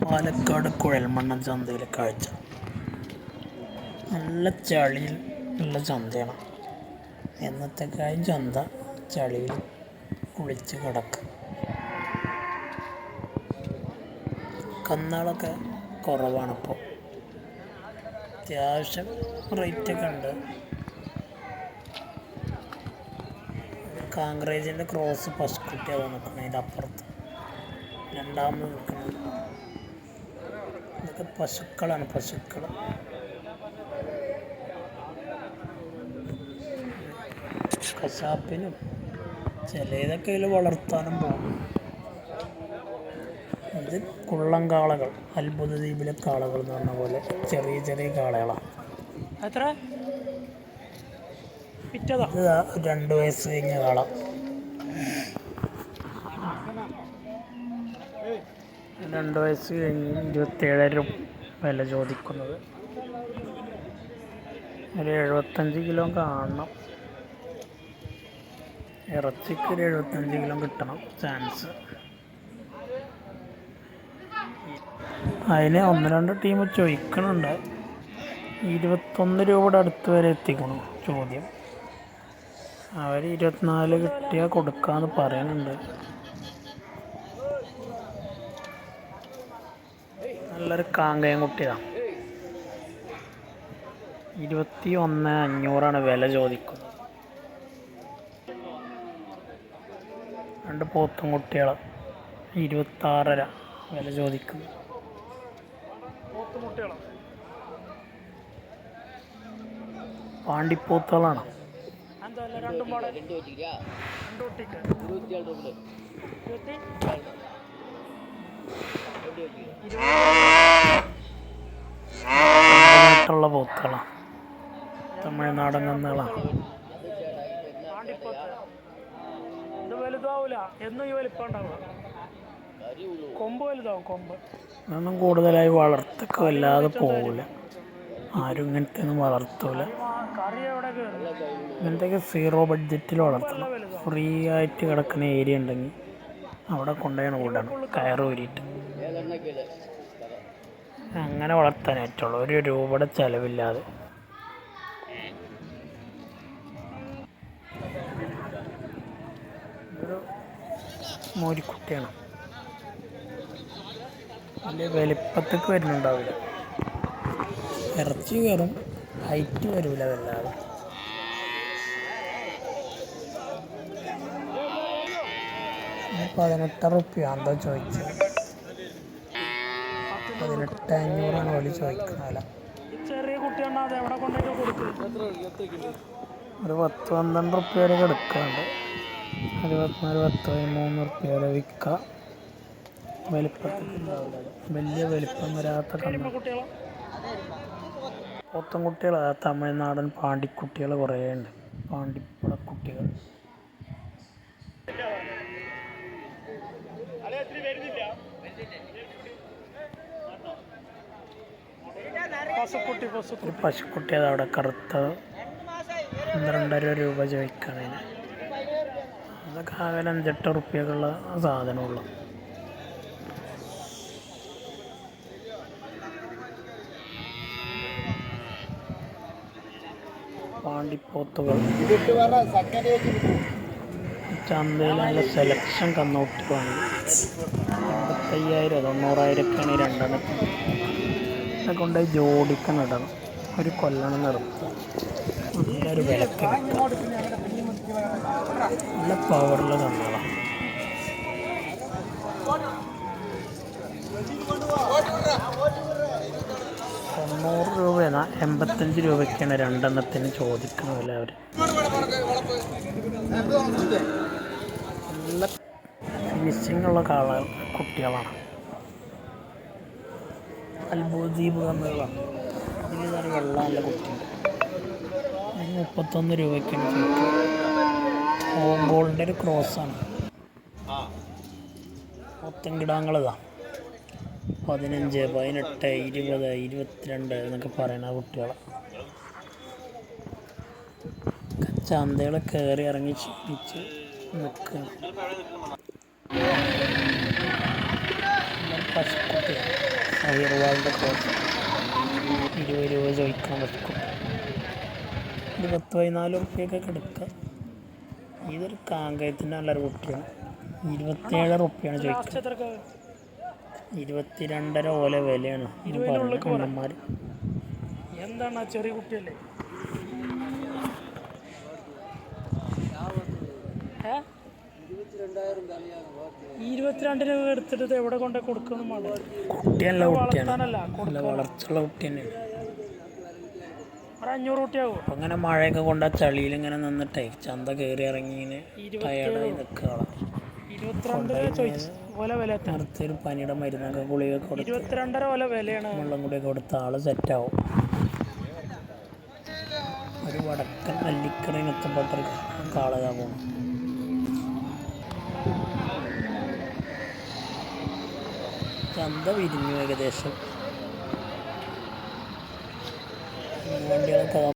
പാലക്കാട് കുഴൽമണ്ണ ചന്തയിലെ കാഴ്ച. നല്ല ചളിയിൽ ഉള്ള ചന്തയാണ്. എന്നത്തേക്കായും ചന്ത ചളിയിൽ കുളിച്ച് കിടക്കും. കന്നാളൊക്കെ കുറവാണിപ്പോൾ. അത്യാവശ്യം റേറ്റൊക്കെ ഉണ്ട്. കാങ്ക്രേജിൻ്റെ ക്രോസ് പശുക്കുട്ടിയാണ് നിൽക്കുന്നത്. അതിൻ്റെ അപ്പുറത്ത് രണ്ടാമത് നിൽക്കുന്നത് ഇതൊക്കെ പശുക്കളാണ്. കശാപ്പിനും ചിലതൊക്കെ ഇതിൽ വളർത്താനും പോകും. ഇത് കുള്ളംകാളകൾ, അത്ഭുത ദ്വീപിലെ കാളകൾ എന്ന് പറഞ്ഞ പോലെ ചെറിയ ചെറിയ കാളകളാണ്. ഇത് 2 വയസ്സ് കഴിഞ്ഞ കാള. 2 വയസ്സ് കഴിഞ്ഞ് 27,000 വില ചോദിക്കുന്നത്. ഒരു 75 കിലോ കാണണം. ഇറച്ചിക്ക് ഒരു 75 കിലോ കിട്ടണം ചാൻസ്. അതിന് 1-2 ടീം ചോദിക്കണുണ്ട്. 21 രൂപയുടെ അടുത്ത് വരെ എത്തിക്കണം ചോദ്യം. അവർ 24 കിട്ടിയാൽ കൊടുക്കാമെന്ന് പറയുന്നുണ്ട്. നല്ലൊരു കാങ്കയം കുട്ടിയാണ്. 21,500 വില ചോദിക്കുന്നത്. 2 പോത്തും കുട്ടികൾ 26,500 വില ചോദിക്കുന്നത്. പാണ്ടിപ്പോത്തുകളാണ്. ുള്ള പോത്തുകളാണ്. തമിഴ്നാടൻ കന്നുകളാണ്. ഇതൊന്നും കൂടുതലായി വളർത്തൊക്കെ വല്ലാതെ പോവില്ല. ആരും ഇങ്ങനത്തെ ഒന്നും വളർത്തൂല. ഇങ്ങനത്തെയൊക്കെ 0 ബഡ്ജറ്റിൽ വളർത്തണം. ഫ്രീ ആയിട്ട് കിടക്കുന്ന ഏരിയ ഉണ്ടെങ്കിൽ അവിടെ കൊണ്ടുപോയി വിടണം, കയറ് ഊരിയിട്ട്. അങ്ങനെ വളർത്താനായിട്ടുള്ളൂ. 1 രൂപയുടെ ചിലവില്ലാതെ. ഒരു മോരിക്കുട്ടിയാണ്. വലിയ വലിപ്പത്തേക്ക് വരുന്നുണ്ടാവില്ല. ഇറച്ചി കയറും, ഹൈറ്റ് വരില്ല വല്ലാതെ. $18 എന്താ ചോദിച്ചത്? 18,500 വില ചോദിക്കുന്ന. ഒരു 10-12 വരെ എടുക്കാണ്ട്. 24-13 വരെ വിൽക്കാം. വലിപ്പത്തിൽ വലിയ വലിപ്പം വരാത്ത പോത്തും കുട്ടികൾ. തമിഴ്നാടൻ പാണ്ടിക്കുട്ടികൾ കുറേ ഉണ്ട്. പാണ്ടിപ്പടക്കുട്ടികൾ. ഒരു പശുക്കുട്ടി അതവിടെ കറുത്ത 12,500 രൂപ ചോദിക്കണതിന്. അതൊക്കെ ആകെ 5-8 റുപ്യക്കുള്ള സാധനമുള്ളൂ. പാണ്ടിപ്പോത്തുകൾ. ചന്തയിൽ നല്ല സെലക്ഷൻ കന്നോട്ടിയാണ്. 85,000 90,000 രണ്ടെണ്ണത്തിന്. ഇതൊക്കെ കൊണ്ടുപോയി ജോഡിക്കാൻ ഇടണം. ഒരു കൊല്ലണം നിർത്തുക. നല്ലൊരു വിലക്ക് കിട്ടും. നല്ല പവറുള്ള കന്നുകളാണ്. 90 രൂപയാണ്. 85 രൂപയ്ക്കാണ് രണ്ടെണ്ണത്തിന് ചോദിക്കുന്ന വില. അവർ നല്ല ഫിനിഷിങ്ങുള്ള കുട്ടികളാണ്. അത്ഭുത ദ്വീപ് കന്നുകളാണ്. ഇതിൽ വെള്ളം നല്ല കുട്ടിയുണ്ട്. 31 രൂപയ്ക്കാണ് ചോദിക്കുന്നത്. ഓങ്കോളിൻ്റെ ഒരു ക്രോസാണ്. മൊത്തം കിടാങ്ങളിതാണ്. 15, 18, 20, 22 എന്നൊക്കെ പറയുന്ന കുട്ടികളെ. ചന്തകൾ കയറി ഇറങ്ങി ക്ഷീണിച്ച് നിൽക്കുകയാണ്. പശുക്കുട്ടിയാണ്. അയർവാളിൻ്റെ ക്രോസ് 20 രൂപ ചോദിക്കാൻ വെക്കും. ഒരു 10-14 ഉറുപ്പ്യൊക്കെ എടുക്കുക. ഇതൊരു കാങ്കയത്തിൻ്റെ നല്ലൊരു കുട്ടിയാണ്. 27 ഉറുപ്പ്യാണ് ചോദിക്കുക. 22.5 ഓല വിലയാണ് അണ്ണന്മാർ. എന്താണ് ചെറിയ കുട്ടിയല്ലേ? 22 എടുത്തിട്ട് എവിടെ കൊണ്ടേ കൊടുക്കണം? കുട്ടിയല്ല, കുട്ടിയാണ്, വളർച്ചുള്ള കുട്ടി തന്നെയാണ്. 500 കുട്ടിയാകും. അപ്പം അങ്ങനെ മഴയൊക്കെ കൊണ്ട് ആ ചളിയിൽ ഇങ്ങനെ നിന്നിട്ടേ ചന്ത കയറി ഇറങ്ങി ഇങ്ങനെ ടയർഡായി നിൽക്കുക. നേരത്തെ പനിയുടെ മരുന്നൊക്കെ ഗുളികയൊക്കെ കൊടുത്ത് 22.5 വിലയാണ്. വെള്ളം കൂടിയൊക്കെ കൊടുത്ത ആള് സെറ്റാവും. ഒരു വടക്കൻ നെല്ലിക്കറിന് എത്തപ്പെട്ടൊരു കാളകാ പോകണം. ചന്ത വിരിഞ്ഞു ഏകദേശം. വണ്ടികളൊക്കെ